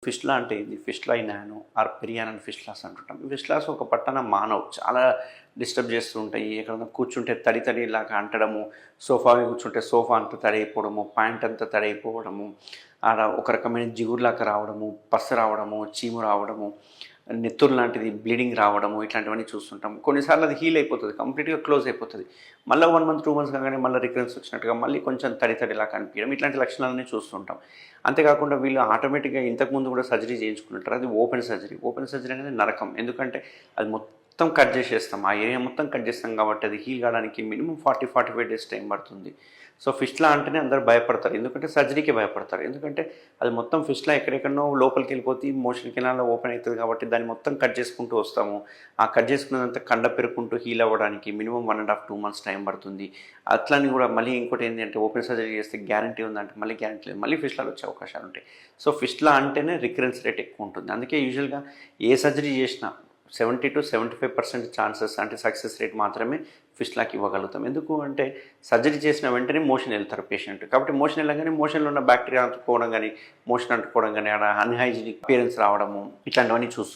ఫిష్లా అంటే ఏంది? ఫిష్లా nano are పెరియానన్ ఫిష్లాస్ అంటుంటాం. ఈ ఫిష్లాస్ ఒక పట్టణ మానవు చాలా డిస్టర్బ్ చేస్తూ ఉంటాయి. ఎక్కడన్నా కూర్చుంటే తడి తడిలాగా అంటడము, సోఫా మీద కూర్చుంటే సోఫా అంతా తడైపోవడము, ప్యాంట్ అంతా తడైపోవడము, ఆడ ఒక రకమైన జిగురులాగా రావడము, పస్సు రావడము, చీము రావడము, నెత్తురు లాంటిది బ్లీడింగ్ రావడము ఇట్లాంటివన్నీ చూస్తుంటాం. కొన్నిసార్లు అది హీల్ అయిపోతుంది. కంప్లీట్‌గా క్లోజ్ అయిపోతది. మళ్ళా 1 మంత్, 2 మంత్స్ కాగానే మళ్ళీ రికరెన్స్ వచ్చినట్టుగా మళ్ళీ కొంచెం తడి తడిలా కనిపియడం ఇట్లాంటి లక్షణాలన్నీ చూస్తుంటాం. అంతేకాకుండా వీళ్ళు ఆటోమేటిక్‌గా ఇంతకుముందు కూడా సర్జరీ చేయించుకునుంటారు. అది ఓపెన్ సర్జరీ. ఓపెన్ సర్జరీ అనేది నరకం. ఎందుకంటే అది మొత్తం కట్ చేసేస్తాం. ఆ ఏరియా మొత్తం కట్ చేస్తాం కాబట్టి అది హీల్ కావడానికి మినిమమ్ 40, 45 డేస్ టైం పడుతుంది. సో ఫిష్లా అంటేనే అందరూ భయపడతారు. ఎందుకంటే సర్జరీకే భయపడతారు. ఎందుకంటే అది మొత్తం ఫిష్లా ఎక్కడెక్కడనో లోపలికి వెళ్ళిపోతే మోషన్ కెనాల్‌లో ఓపెన్ అవుతుంది కాబట్టి దాన్ని మొత్తం కట్ చేసుకుంటూ వస్తాము. ఆ కట్ చేసుకున్నదంతా కండ పెరుక్కుంటూ హీల్ అవ్వడానికి మినిమమ్ 1 ½ 2 మంత్స్ టైం పడుతుంది. అట్లని కూడా మళ్ళీ ఇంకోటి ఏంటి అంటే ఓపెన్ సర్జరీ చేస్తే గ్యారంటీ ఉందంటే మళ్ళీ గ్యారంటీ లేదు. మళ్ళీ ఫిష్లాలు వచ్చే అవకాశాలు ఉంటాయి. సో ఫిష్లా అంటేనే రికరెన్స్ రేట్ ఎక్కువ ఉంటుంది. అందుకే యూజువల్‌గా ఏ సర్జరీ చేసినా 70-75% ఛాన్సెస్ అంటే సక్సెస్ రేట్ మాత్రమే ఫిష్లాకి ఇవ్వగలుగుతాం. ఎందుకు అంటే సర్జరీ చేసిన వెంటనే మోషన్ వెళ్తారు పేషెంట్. కాబట్టి మోషన్ వెళ్ళగానే మోషన్లో ఉన్న బ్యాక్టీరియా అంటుకోవడం కానీ, మోషన్ అంటుకోవడం కానీ, ఆడ అన్‌హైజీనిక్ అపియరెన్స్ రావడము ఇట్లాంటివన్నీ చూస్తూ